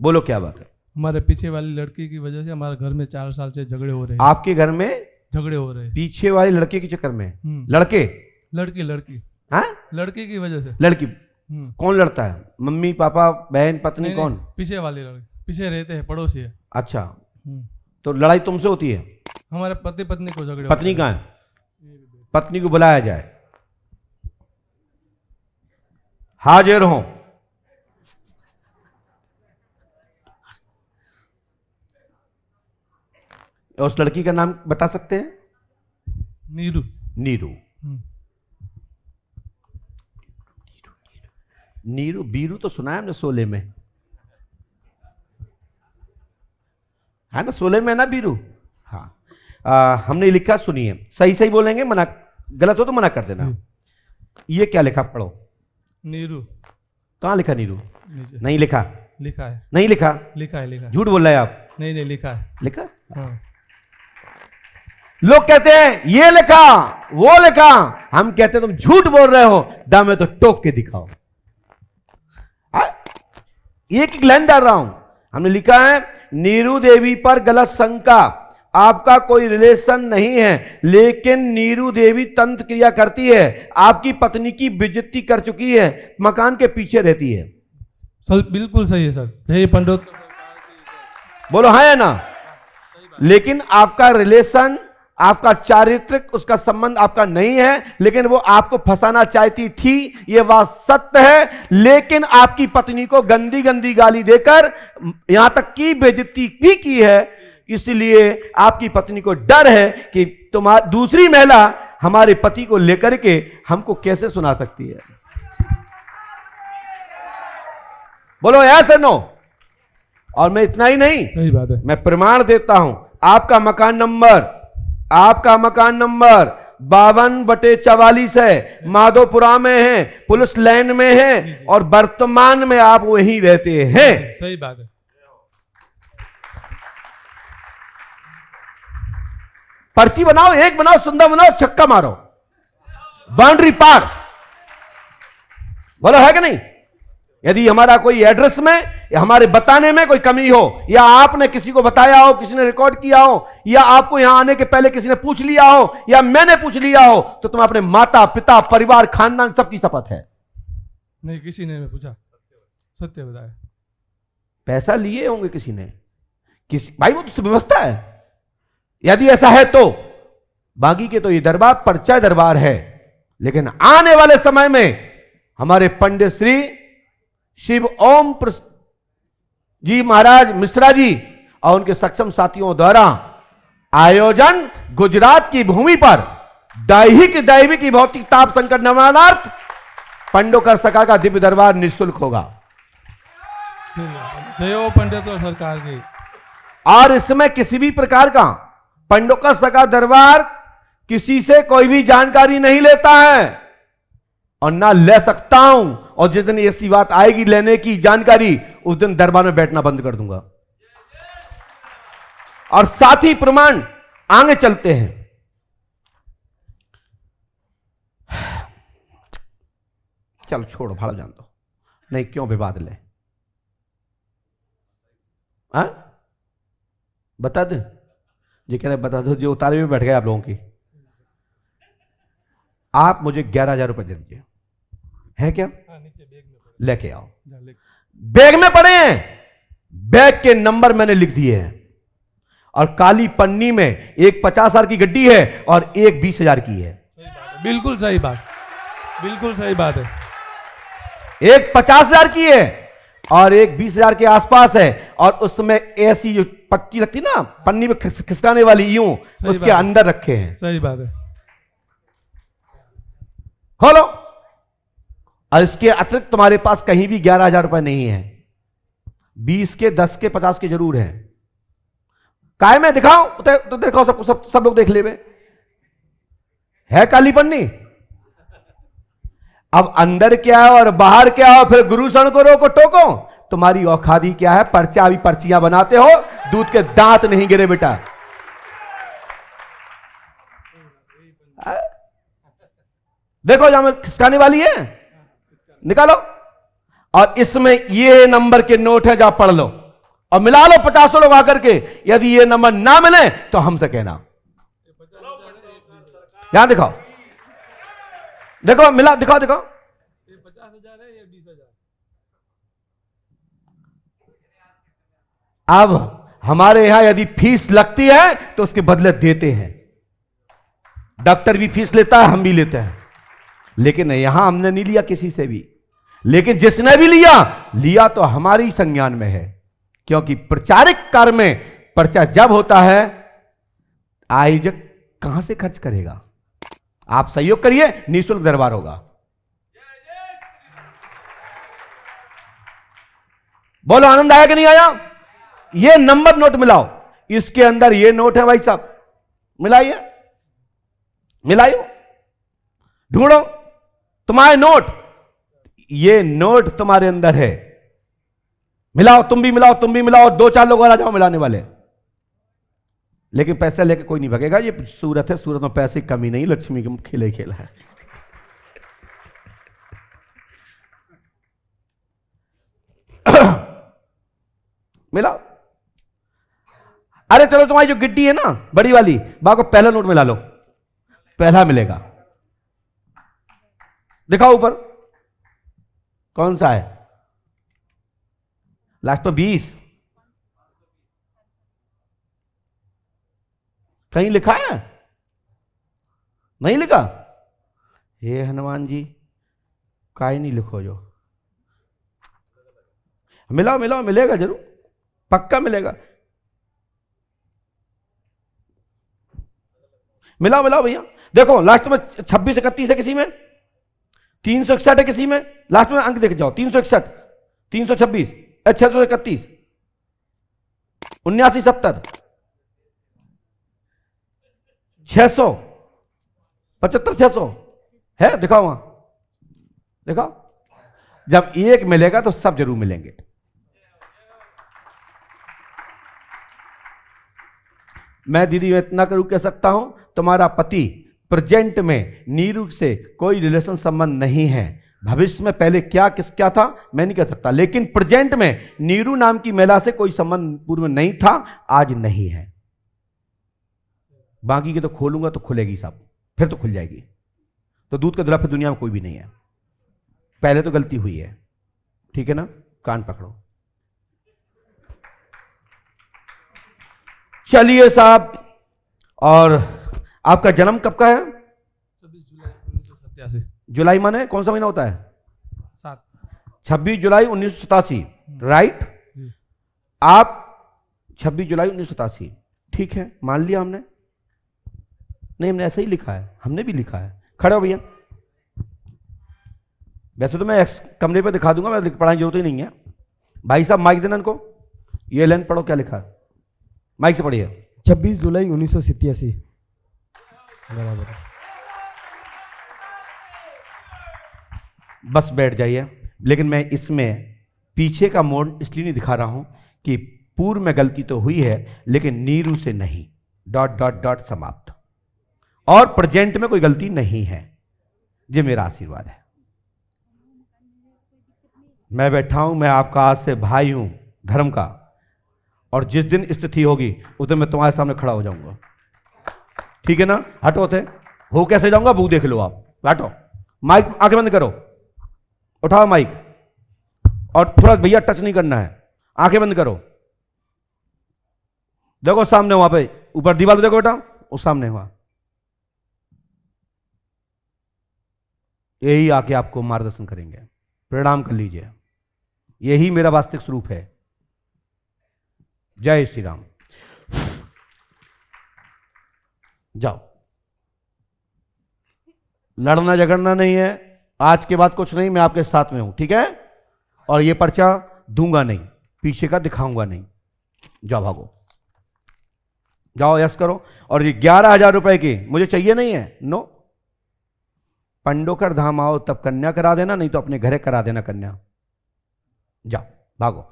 बोलो क्या बात है? हमारे पीछे वाली लड़की की वजह से हमारे घर में 4 साल से झगड़े हो रहे हैं। आपके घर में झगड़े हो रहे हैं पीछे वाले लड़के के चक्कर में? लड़के? लड़की हाँ, लड़की की वजह से। लड़की? कौन लड़ता है? मम्मी पापा बहन पत्नी? नहीं, कौन? पीछे वाली लड़की, पीछे रहते हैं, पड़ोसी है। अच्छा, तो लड़ाई तुमसे होती है? हमारे पति पत्नी को झगड़े। पत्नी कहाँ है? पत्नी को बुलाया जाए, हाजिर हो। उस लड़की का नाम बता सकते हैं? नीरू। नीरू? नीरू बीरू तो सुना है हमने शोले में, है ना? शोले में ना बीरू? हाँ, हमने लिखा, सुनिए, सही सही बोलेंगे, मना गलत हो तो मना कर देना। ये क्या लिखा, पढ़ो। नीरू। कहाँ लिखा नीरू? नहीं लिखा? लिखा है। नहीं लिखा? लिखा है, लिखा है। झूठ बोल रहे हैं आप? नहीं लिखा है। लिखा? हाँ। लोग कहते हैं ये लिखा वो लिखा, हम कहते हैं तुम झूठ बोल रहे हो, दामे तो टोक के दिखाओ। एक एक लाइन डाल रहा हूं। हमने लिखा है, नीरू देवी पर गलत शंका, आपका कोई रिलेशन नहीं है, लेकिन नीरू देवी तंत्र क्रिया करती है, आपकी पत्नी की बेइज्जती कर चुकी है, मकान के पीछे रहती है। सर बिल्कुल सही है सर, जय पंडित। बोलो हाँ या ना? लेकिन आपका रिलेशन, आपका चारित्रिक, उसका संबंध आपका नहीं है, लेकिन वो आपको फंसाना चाहती थी, ये बात सत्य है। लेकिन आपकी पत्नी को गंदी गंदी गाली देकर यहां तक की बेइज्जती भी की है, इसलिए आपकी पत्नी को डर है कि तुम्हारी दूसरी महिला हमारे पति को लेकर के हमको कैसे सुना सकती है। बोलो ऐसे नो। और मैं इतना ही नहीं, सही बात है, मैं प्रमाण देता हूं। आपका मकान नंबर 52/44 है, माधोपुरा में है, पुलिस लाइन में है, और वर्तमान में आप वहीं रहते हैं। सही बात है। पर्ची बनाओ, एक बनाओ, सुंदर बनाओ, छक्का मारो, बाउंड्री पार। बोलो है कि नहीं? यदि हमारा कोई एड्रेस में या हमारे बताने में कोई कमी हो, या आपने किसी को बताया हो, किसी ने रिकॉर्ड किया हो, या आपको यहां आने के पहले किसी ने पूछ लिया हो, या मैंने पूछ लिया हो, तो तुम अपने माता पिता परिवार खानदान सबकी शपथ है। नहीं, किसी ने पूछा, सत्य बताया। पैसा लिए होंगे किसी ने, किसी भाई, वो तो व्यवस्था है। यदि ऐसा है तो बागी के तो ये दरबार पर्चा दरबार है, लेकिन आने वाले समय में हमारे पंडित श्री शिव ओम जी महाराज मिश्रा जी और उनके सक्षम साथियों द्वारा आयोजन गुजरात की भूमि पर दैविक भौतिक ताप संकट निवारणार्थ पंडोकर सका का दिव्य दरबार निःशुल्क होगा। जय हो पंडित और सरकार की। और इसमें किसी भी प्रकार का पंडोकर सका दरबार किसी से कोई भी जानकारी नहीं लेता है और ना ले सकता हूं, और जिस दिन ऐसी बात आएगी लेने की जानकारी, उस दिन दरबार में बैठना बंद कर दूंगा। और साथ ही प्रमाण आगे चलते हैं। चलो छोड़ो, भाड़ जान दो, नहीं क्यों विवाद ले। बता दे, ये कह रहे बता दो, जो उतारे में बैठ गए आप लोगों की। आप मुझे 11,000 रुपए दे दीजिए, है क्या? नीचे बैग में लेके आओ। बैग में पड़े हैं, बैग के नंबर मैंने लिख दिए हैं, और काली पन्नी में एक 50,000 की गड्डी है और एक 20,000 की है। बिल्कुल सही बात, बिल्कुल सही बात है। एक 50,000 की है और एक 20,000 के आसपास है, और उसमें ऐसी जो पट्टी लगती ना पन्नी में खिसकाने वाली, यूं उसके अंदर रखे हैं। सही बात है। खोलो। और इसके अतिरिक्त तुम्हारे पास कहीं भी 11,000 रुपए नहीं है। 20 के, 10 के, 50 के जरूर है। काय में दिखाओ तो दिखाओ, सब लोग देख ले। है काली पन्नी। अब अंदर क्या है और बाहर क्या हो, फिर गुरु शरण को रोको टोको। तुम्हारी औखादी क्या है? पर्चा भी पर्चियां बनाते हो, दूध के दांत नहीं गिरे बेटा। देखो जहां खिसकाने वाली है, निकालो। और इसमें ये नंबर के नोट है, जहां पढ़ लो। और मिला लो 50 लोग आकर के। यदि ये नंबर ना मिले तो हमसे कहना। यहां दिखाओ, देखो मिला, दिखाओ दिखाओ। 50,000 है, ये 20,000। अब हमारे यहां यदि फीस लगती है तो उसके बदले देते हैं। डॉक्टर भी फीस लेता है, हम भी लेते हैं, लेकिन यहां हमने नहीं लिया किसी से भी। लेकिन जिसने भी लिया तो हमारी संज्ञान में है, क्योंकि प्रचारिक कार्य में पर्चा जब होता है, आयोजक कहां से खर्च करेगा? आप सहयोग करिए, निःशुल्क दरबार होगा। बोलो आनंद आया कि नहीं आया? ये नंबर नोट मिलाओ, इसके अंदर ये नोट है भाई साहब, मिलाइए, मिलाइयो, ढूंढो तुम्हारे नोट, ये नोट तुम्हारे अंदर है। मिलाओ, तुम भी मिलाओ, तुम भी मिलाओ, 2-4 लोग और आ जाओ मिलाने वाले। लेकिन पैसे लेके कोई नहीं भगेगा, ये सूरत है, सूरत में पैसे की कमी नहीं, लक्ष्मी का खेल ही खेल है। मिलाओ। अरे चलो, तुम्हारी जो गिट्टी है ना बड़ी वाली, बाको पहला नोट मिला लो, पहला मिलेगा। दिखाओ ऊपर कौन सा है, लास्ट में 20 कहीं लिखा है? नहीं लिखा? हे हनुमान जी, काहे नहीं लिखो जो। मिलाओ मिलाओ, मिलेगा जरूर, पक्का मिलेगा। मिलाओ मिलाओ भैया, देखो लास्ट में 26-31 है किसी में, 361 है किसी में, लास्ट में अंक देख जाओ, 361, 326, 631, 79-70, 600, 75-600 है, दिखाओ वहां, दिखाओ। जब एक मिलेगा तो सब जरूर मिलेंगे। मैं दीदी इतना करूं कह सकता हूं, तुम्हारा पति प्रेजेंट में नीरू से कोई रिलेशन संबंध नहीं है। भविष्य में पहले क्या क्या था मैं नहीं कह सकता, लेकिन प्रेजेंट में नीरू नाम की महिला से कोई संबंध पूर्व में नहीं था, आज नहीं है। बाकी की तो खोलूंगा तो खुलेगी साहब, फिर तो खुल जाएगी। तो दूध का दूल्हा फिर दुनिया में कोई भी नहीं है, पहले तो गलती हुई है, ठीक है ना? कान पकड़ो। चलिए साहब, और आपका जन्म कब का है? 26 जुलाई 1987। जुलाई माने कौन सा महीना होता है? 7। 26 जुलाई 1987, राइट? जी। आप 26 जुलाई 1987, ठीक है, मान लिया हमने। नहीं, हमने ऐसे ही लिखा है, हमने भी लिखा है। खड़े हो भैया। वैसे तो मैं कमरे पे दिखा दूंगा, मैं पढ़ाने की जरूरत ही नहीं है। भाई साहब माइक देना इनको, ये लाइन पढ़ो, क्या लिखा है, माइक से पढ़िए। 26 जुलाई 1987। बस बैठ जाइए। लेकिन मैं इसमें पीछे का मोड़ इसलिए नहीं दिखा रहा हूं कि पूर्व में गलती तो हुई है, लेकिन नीरू से नहीं, डॉट डॉट डॉट समाप्त, और प्रेजेंट में कोई गलती नहीं है। ये मेरा आशीर्वाद है। मैं बैठा हूं, मैं आपका आज से भाई हूं धर्म का, और जिस दिन स्थिति होगी उस दिन मैं तुम्हारे सामने खड़ा हो जाऊंगा, ठीक है ना? हटो थे, हो कैसे जाऊंगा वो देख लो आप। हटो, माइक आंखें बंद करो, उठाओ माइक, और थोड़ा भैया टच नहीं करना है, आंखें बंद करो। देखो सामने वहां पे ऊपर दीवार पे देखो बेटा, उस सामने वहां, यही आके आपको मार्गदर्शन करेंगे। प्रणाम कर लीजिए, यही मेरा वास्तविक स्वरूप है। जय श्री राम। जाओ, लड़ना झगड़ना नहीं है, आज के बाद कुछ नहीं, मैं आपके साथ में हूं, ठीक है? और ये पर्चा दूंगा नहीं, पीछे का दिखाऊंगा नहीं। जाओ, भागो, जाओ, यस करो। और ये 11,000 रुपए की मुझे चाहिए नहीं है, नो। पंडोकर धाम आओ तब कन्या करा देना, नहीं तो अपने घरे करा देना कन्या। जाओ, भागो।